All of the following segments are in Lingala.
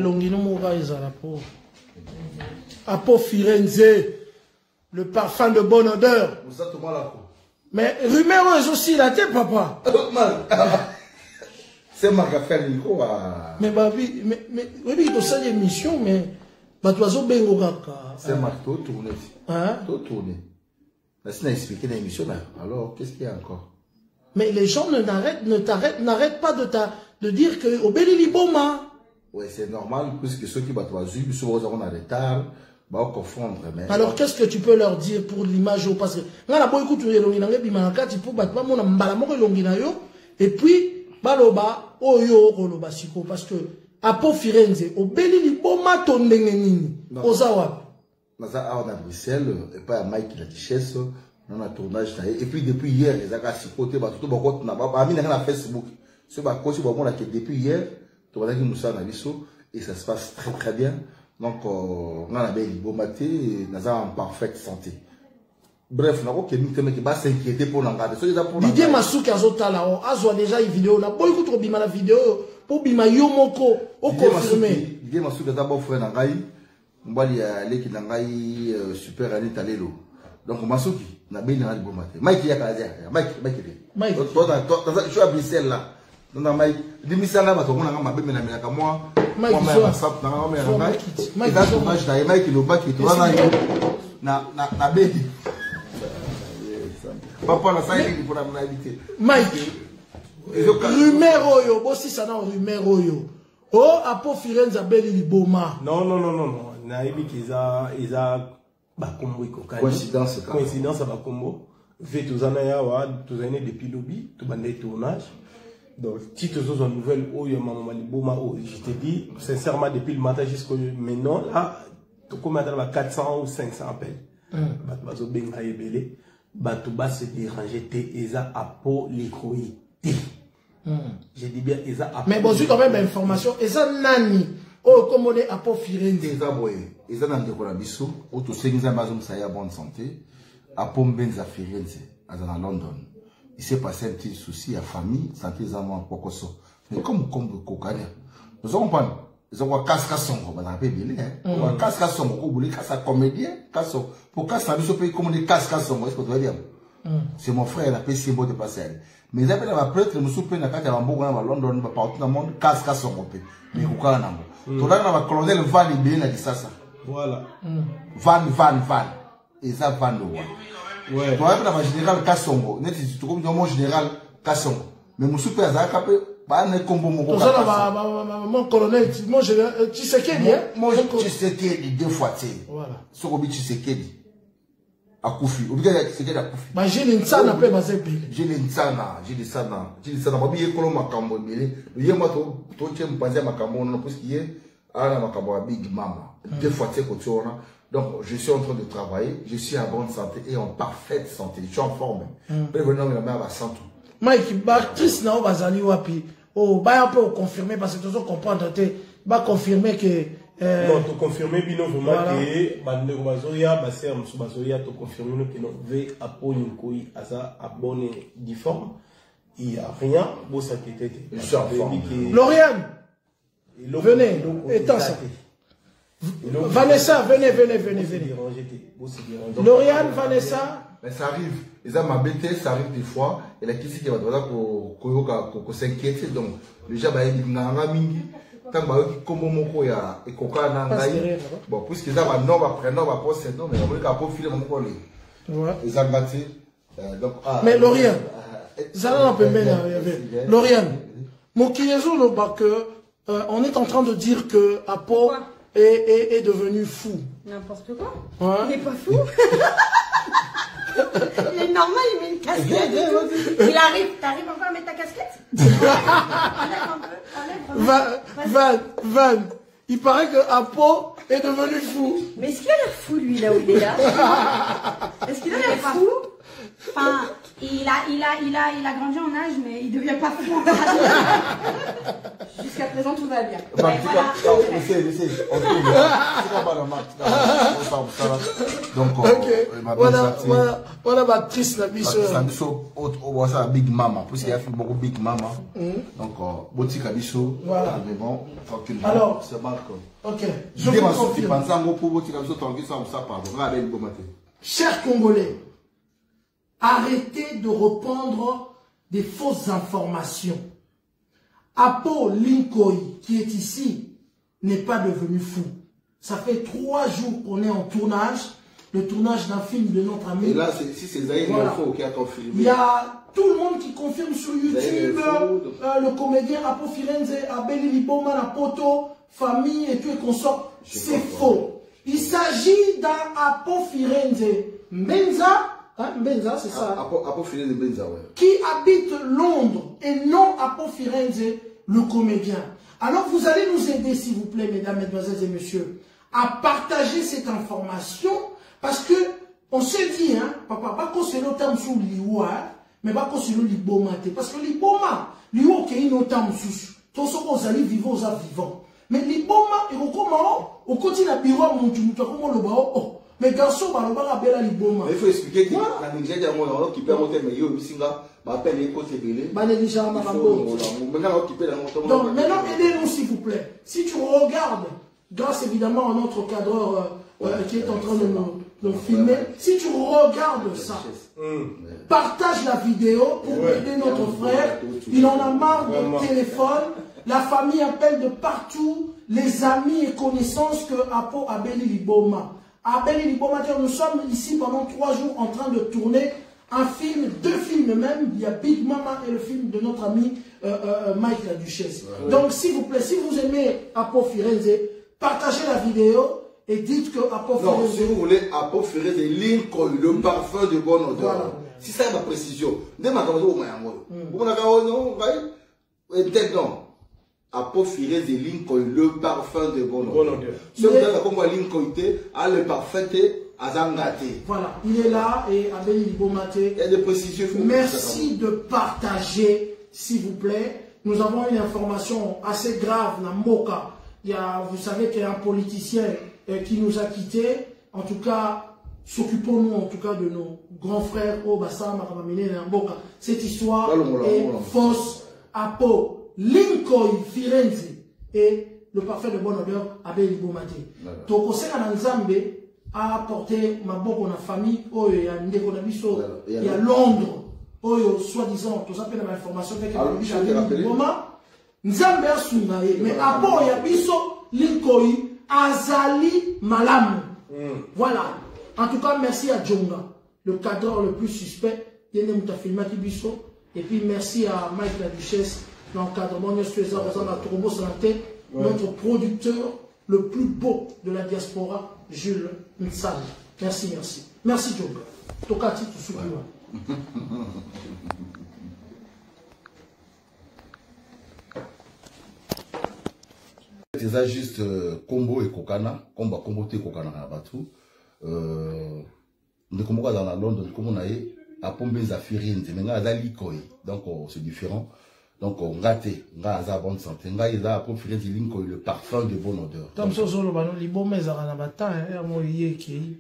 Longino Moura Izalapo. Apo Firenze, le parfum de bonne odeur. Mais rumeur est aussi la tête, papa. C'est ma café micro. Mais babi, mais oui, il y a une émission, mais Batoiso Bengo Kaka. C'est ma tout tourné. Hein? Tout tourné. Là, c'est expliqué l'émission là. Alors, qu'est-ce qu'il y a encore? Mais les gens n'arrêtent pas de dire que au Béliliboma. Oui, c'est normal, puisque ceux qui battent Wazu, souvent on a en retard, bah on confondre. Mais alors, qu'est-ce que tu peux leur dire pour l'image? Parce que là, la boy écoute tu peux battre mon ambalamoko longinayo, et puis, baloba, oyo, koloba siko, parce que, Apo Firenze, au Béliliboma tondengenini, ozawa. Naza on a Bruxelles, et pas à Mike la Tichesse, on a tournage, et puis depuis hier, les agats sikoté, bah tout le monde, on a mis dans Facebook, ce bah, coach, bah, on a depuis hier, et ça se passe très très bien. Donc, on a bien beau maté, nous en parfaite santé. Bref, on a pas s'inquiéter pour l'engager. Didier Masuki Azotala, Azo a déjà une vidéo, on a beaucoup trop bima la vidéo, pour bima yomoko, au confirmé. Didier Masuki a d'abord fait un gaï, on va y aller qui n'engaille super année talélo. Donc, Masuki, on a bien un beau maté. Mike, il y a qu'à dire, Mike, toi, je suis à Bruxelles là. Non, Mike, dis-moi bah, on a un peu de moi. Mike, rumeur oyo, bossi sana rumeur oyo. Oh, Apo Firenze abeli liboma. Non. Naïbi kiza bakombo ikokani. Coïncidence à bakombo. Fait tous anayawa, tous années depuis lobby, tout bandé tournage. Donc, titre aux nouvelles, je te dis, sincèrement, depuis le matin jusqu'à maintenant, là, tu commences à 400 ou 500 appels. Bato benga ebele, bato ba se déranger, te eza apo likoi. Je dis bien, eza apo. Mais bon, j'ai quand même l'information, eza nani, oh, comme on est Apo Firenze. Eza boye, eza nande kola biso, auto sengiza mazum saya bonne santé, Apo Mbenza Firenze, azana London. Il s'est passé un petit souci à famille, santé zamon pokoso. Mais comme kokanya, nous avons pas, ils ont casque songo, on a appelé bien, hein. Casque songo, vous voulez casque comédien, casque pour casque ça, pays comme des casques songo, est-ce que tu veux dire? C'est mon frère, il a payé 6 mots de passage. Mais ils appellent la prêtre, nous soupons la carte à Hambourg, à London, partout dans le monde, casque songo, mais kokana nango. Tout là, on va colonel Van Ibélé, a dit ça. Voilà. Van. Et ça, Van de Wa. Ouais. Toi, la général Kassongo, net tu comme mon général Kassongo. Mais mon super Azaka pas un combo mon mon colonel, mon général, tu sais qui est? Moi, tu sais qui est 2 fois, tu sais. Voilà. Sokobi, tu sais qui est. Akoufi. Obligatoire, tu sais qui est Akoufi. Bah, j'ai l'insana, après, bah, c'est pile. J'ai l'insana. Babi, il y a colon Makambo, il y a moi, tu tiens, pensez à Makambo, non, parce qu'il y a un Makambo, Big Mama. 2 fois, tu sais, que tu as. Donc, je suis en train de travailler, je suis en bonne santé et en parfaite santé. Je suis en forme. Mike, actrice na bazali wapi. Oh, bah un peu confirmer parce que tu dois comprendre, bah confirmer que. Non, tu confirmer bino vraiment que bande bazoya, basser bazoya, tu confirmer que non ve apo ninkoi asa abonné difforme. Il y a rien, bon ça qui était. Je suis en forme. Lauriane, venez, étant ça. Vanessa, venez. Lauriane, Vanessa. Mais ça arrive. Les hommes m'embêtent, ça arrive des fois. Et la question qui va devoir s'inquiéter. Donc, les gens, ils disent, mingi. Tant que comme mon koya et coca n'angaï. Bon, puisqu'ils ont un nom, après nom, après c'est nom, mais on veut qu'à profiler mon collègue. Ils ont gâté. Mais Lauriane, ça peut bien. Lauriane, mon kiyezo, on est en train de dire que Apo est devenu fou. N'importe quoi. Ouais. Il n'est pas fou. Il est normal, il met une casquette. Il arrive, t'arrives encore à mettre ta casquette? Enlève un peu. Van, il paraît que Apo est devenu fou. Mais est-ce qu'il a l'air fou, lui, là où il est là? Est-ce qu'il a l'air fou? Enfin, Il a grandi en âge, mais il ne devient pas fou. Jusqu'à présent, tout va bien. Voilà ma triste la biso. Big Mama, parce qu'il y a fait beaucoup Big Mama. Donc, Boti Kabiso, mais bon, tranquillement. Alors, c'est Marc. Ok, je vous confirme. Chers Congolais, arrêtez de répandre des fausses informations. Apo Linkoy, qui est ici, n'est pas devenu fou. Ça fait 3 jours qu'on est en tournage, le tournage d'un film de notre ami. Et là, si c'est Zahir Info qui a confirmé. Il y a tout le monde qui confirme sur YouTube, le comédien Apo Firenze, Abeli Liboma, Napoto, famille et tout et consort. C'est faux. Il s'agit d'un Apo Firenze Mbenza. Hein, Mbenza, c'est ça. Apo Firenze Mbenza, ouais. Qui habite Londres et non Apo Firenze, le comédien. Alors vous allez nous aider, s'il vous plaît, mesdames, mesdemoiselles et messieurs, à partager cette information parce que on s'est dit, hein, papa, pas qu'on se notam sous l'Iwa, mais pas qu'on se l'Iboma. Parce que l'Iboma, l'Iwa qui est notam sous, tout ce qu'on s'allie vivant, aux vivants. Mais l'Iboma, et au continue à biwa, mon tu comment le bao. Mais garçon, il faut expliquer que la Nigeria, qui peut monter, mais il y a aussi donc maintenant, aidez-nous s'il vous plaît. Si tu regardes, grâce évidemment à notre cadreur qui est en train de nous filmer, si tu regardes ça, partage la vidéo pour aider notre frère. Il en a marre de téléphone. La famille appelle de partout, les amis et connaissances que Apo Abeli Liboma. Abeli Liboma, nous sommes ici pendant 3 jours en train de tourner un film, 2 films même. Il y a Big Mama et le film de notre ami Mike la Duchesse. Donc s'il vous plaît, si vous aimez Apo Firenze, partagez la vidéo et dites que Apo Firenze... Non, si vous voulez Apo Firenze, Lincoln, le parfum de bonne odeur. Voilà. Si ça est ma précision. Apo Firenze Lincoln, le parfum de bonne odeur. Si vous avez comme Lincoln, le parfum Azangate. Voilà, il est là et Abeli Libomate. Il y a des précisions. Merci de partager, s'il vous plaît. Nous avons une information assez grave dans Moka. Vous savez qu'il y a un politicien qui nous a quittés. En tout cas, s'occupons-nous en tout cas de nos grands frères au Bassam, Makamamine et Mboka. Cette histoire est fausse. Apo Lincoln Firenze et le parfum de bonne odeur Abeli Libomate. Donc, au Sénat Nzambe a apporté ma bonne famille, il y a Londres, soi-disant, tout ça fait l'information avec Abeli Liboma. Nzambe a sungaye, mais après il y a biso Lincoln Azali Malam. Voilà. En tout cas, merci à Djonga, le cadre le plus suspect. Et puis merci à Mike la Duchesse, l'encadrement notre producteur le plus beau de la diaspora, Jules Nsal. Merci, merci. Merci Djonga. Tokati tout souvient. C'est ça juste Combo et Kokana, Combo et Kokana à Batou. Nous sommes dans la Londres, nous sommes à Pombeza Firenze, mais nous sommes à Likoi, donc c'est différent. Donc on gâte, on a la bonne santé, on a la Firenze Lincoln, le parfum de bonne odeur. Comme ça, on a les bons mais on a bata, on y est qui.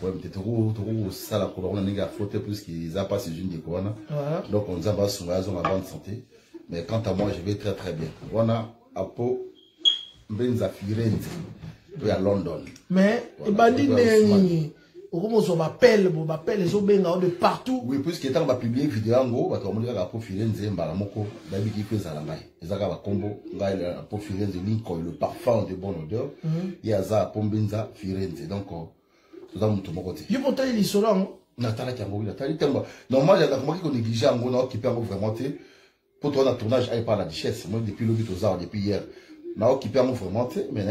Peut-être trop ça la couleur, on a une faute plus qu'ils a pas ces jeunes de Corona. Donc on a pas sur la bonne santé. Mais quant à moi, je vais très très bien. On a Apo Benza Firenze, puis à London. Mais il m'a dit on m'appelle les autres de partout. Oui, puisque tant qu'on va publier une vidéo en gros, on va Apo Firenze, Mbalamoko, David qui fait ça là-bas. Ils ont un combo, Apo Firenze Lincoln, le parfum de bonne odeur. Il y a ça Apo Benza Firenze. Donc tout ça, tout mon côté. Il faut tailler les solons. Normalement, j'ai remarqué qu'on négligeait en gros, qui peut vraiment pour toi, le tournage, il parle à la Duchesse. Moi, depuis le 8 aux arts, depuis hier. Now, qui peut vraiment, mais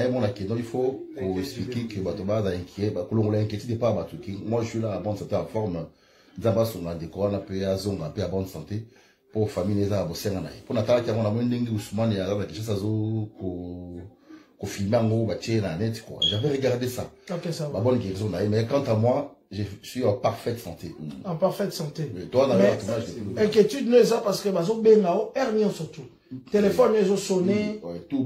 il faut expliquer que Batoba a inquiété, que l'on l'a inquiété pas à moi, je suis là à bonne santé en forme. D'abord, on a des couronnes, à zone, à bonne santé, pour famille, les arbres, c'est un an. Pour Nathalie, qui a mon amending, Ousmane, et alors, quelque chose à zo, qu'au film, en gros, net, quoi. J'avais regardé ça. Ok, ça va. Ma bonne guérison, mais quant à moi, Je suis en parfaite santé. En parfaite santé. Mais toi, dans mais inquiétude, nous, ça parce que bazo bengao, hernie surtout. Téléphone, ils ont sonné. Tout,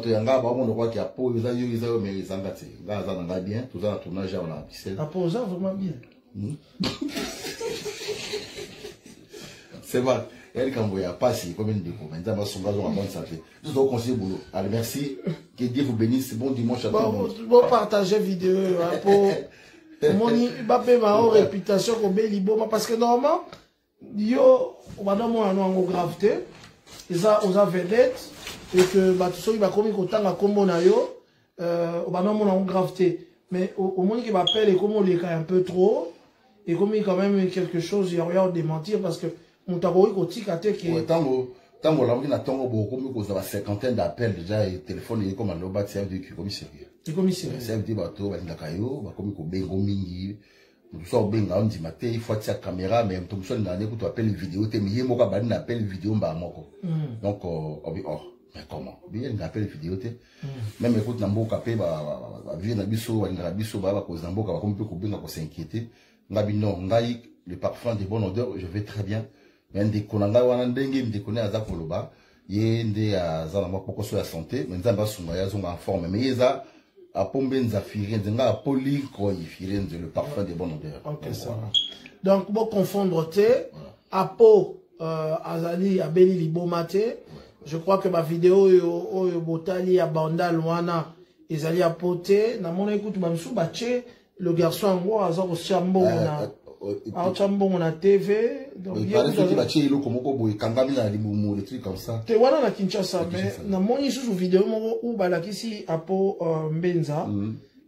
yanga, on voit qu'il y a pas, ils ont mais ils ont gâté. Là, ça va bien. Tout ça, tournage, on a pissé. La pause, vraiment bien. C'est vrai. Elle, quand vous n'avez pas, c'est combien de décos. Maintenant, on va se mettre en bonne santé. Tout au conseil boulot. Allez, merci. Que Dieu vous bénisse. Bon dimanche à tout le monde. Bon, partagez vidéo pour. Mon Mbappé ma réputation comme Bélibo parce que normalement yo on va donner un gravité ils a vedette et que bah tout ça il va comme autant la combo na yo on va donner un gravité mais au moins qu'il m'appelle et comme on les un peu trop et comme il quand même quelque chose il y a rien à démentir parce que mon tabou il tique à tes que tant qu'on l'a tant beaucoup comme la cinquantaine d'appels déjà et téléphone il est comme un lobat c'est un véhicule commissaire. C'est un petit bateau, comme bengo mingi, tout ça benga on dit matin il faut tirer caméra mais tout ça n'année pour appeler vidéo te mié moka bani appelle vidéo mba moko. Donc mais comment bien on appelle vidéo te même écoute na mboka pe ba vient na biso ba biso ba cause na mboka ba comme peut ko benga ko s'inquiéter ngabi non ngai le parfum de bonne odeur je vais très bien mais ndé konanga wana ndenge ndé connaît aza koloba yende azana mwa poko so ya santé mais nzamba sunga ya zonga en forme mais yeza à Pombenza Firenze, à Polikoi Firenze, le parfum des bonnes odeurs. Ok, ça va. Donc, bon confondre thé, à Po, Azali, à Beni Libomate. Je crois que ma vidéo, Botali, à Banda, Luana, Ezali à Poté. Na mon écoute, Mamsou, Baché, le garçon en gros, Azar au Chambo, on a TV. Donc, il paraît que Baché, il est comme Okobo, Kangami, des trucs comme ça. Te voilà na Kinshasa, mais na mon sous vidéo, où Balakisi, à Po, Mbenza,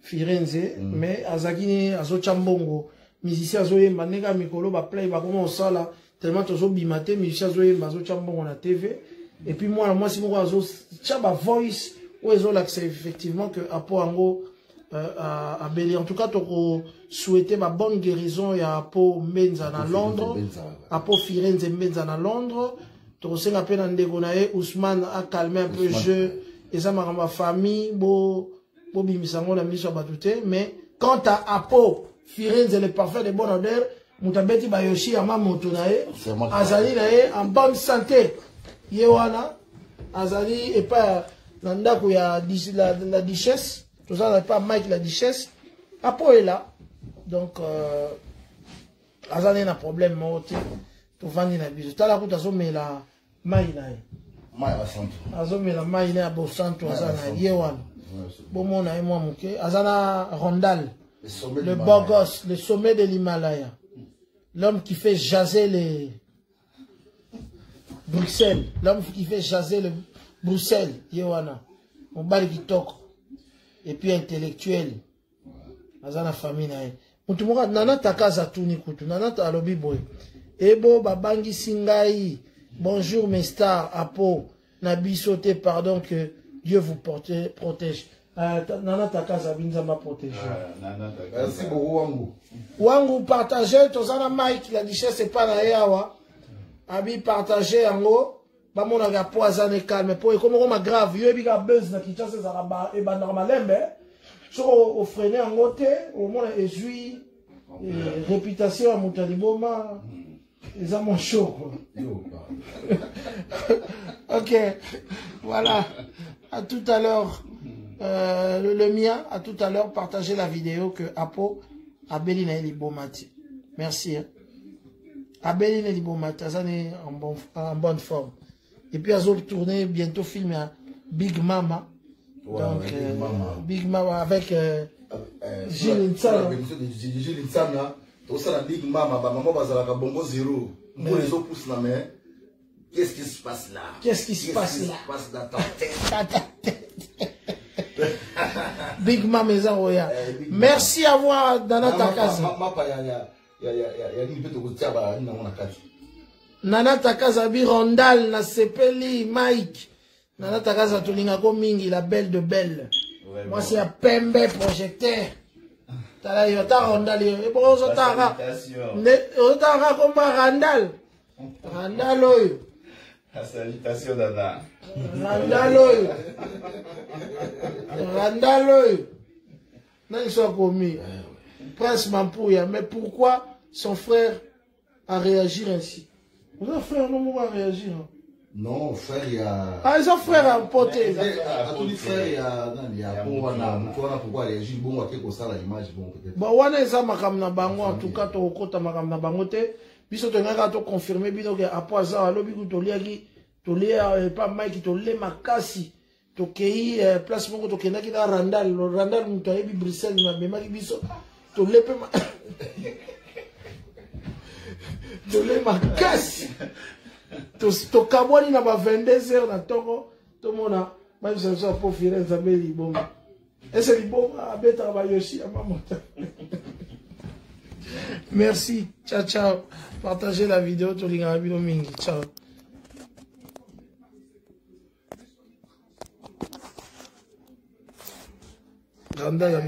Firenze, mais Azagini, Azo Chambongo, musicien Zoé, Manega, Mikolo, play, comment ça là, tellement Tozo Bimate, musicien Zoé, Azo Chambongo, on a TV. Et puis moi, si moi, Azo, Chaba Voice, où est-ce que effectivement que Apo Ango, à Béli. En tout cas, tu souhaité ma bonne guérison et à Apo Mbenza na Londres, Apo Firenze Mbenza na Londres. Tu sais à peine en dégonaé, Ousmane a calmé un peu le jeu, et ça m'a ma famille, bimisango la mise à batouté. Mais quant à Apo Firenze, le parfait de bonne odeur, Moutabeti Bayoshi, Ama Motunae, Azali nae en bonne santé. Yewana, Azali et pas Nanda où il y a la duchesse. Tout ça n'est pas Mike la duchesse. Apo est là. Donc, Azali n'a problème, moi, tout vendre na biso. Tala kuta so me la maïna. Maïna santo. Azo me la maïna bo santo azana yewan. Bon mon a moi muke. Azana Rondal. Le beau gosse, le sommet de l'Himalaya. L'homme qui fait jaser les Bruxelles. L'homme qui fait jaser le Bruxelles. Yewana. On bali qui toque. Et puis intellectuel. Azana famille na. Mutumura nana takaza tuni kutu. Nana ta alobi boy. Ebo babangi singai. Bonjour mes stars. Apo. Nabisote pardon que Dieu vous protège. Nana takaza binza ma protéger. Merci beaucoup Wangu. Wangu partagez. Tozana Mike la duchesse c'est pas na yawa. Abi partagez ango. Ba mona ga poisane calme. Po comme on grave. Yo ebika buzz na kichase za ba e ba normalembe. So au freiner en côté au moins essuie réputation à Moutaliboma les amants chauds. Ok, voilà. À tout à l'heure. Le mien, à tout à l'heure, partagez la vidéo que Apo Abelina et Libomati. Merci. Hein. Abelina et Libomati, ça est en bonne forme. Et puis, elles ont tourné bientôt film à Big Mama. Ouais, donc, Big Mama avec Gilles Nsam. Gilles Nsam, tout ça, la Big Mama, maman, bazalaka bongo zéro. Pour les autres pouces, mais qu'est-ce qui se passe là? Qu'est-ce qui se passe là? Qu'est-ce qui se passe dans ta tête? Big Mama, Zaroya. Merci à vous dans notre casa. Nana Takaza bi Rondal na Sepeli Mike. Nana Takaza tulinga ko mingi la belle de belle. Moi c'est un Pembe projecteur. Tala yo ta Rondal yo. Et bon so ta comme Randal. Randal oyo. Salutation Dada. Randal oyo. Randal oyo. Nani so komi. Prince Mampouya, mais pourquoi son frère a réagi ainsi? Vous avez frère, non, a réagi. Non, frère, il y a... Ah, ils ont frère à porter. À tous les frères, il y a pourquoi réagir. Bon, à quelque chose, l'image, bon, peut-être. Bon, on a ça, en tout cas, tu as makam na bangote. Biso te ngaka to confirmer bino que après ça, alors biso to liaki, to lia pas Mike, to le makasi, to kei place moko to kena kita Randal, Randal muto yebi Bruxelles na bema ki biso, to le pe to le makasi. To kabwani na ba 22h na toko to mona ba biso so po fire nzambeli bomba. Ese liboma abeta ba yoshi amamota. Merci, ciao ciao. Partagez la vidéo, tout le monde. Ciao. Randa, il y a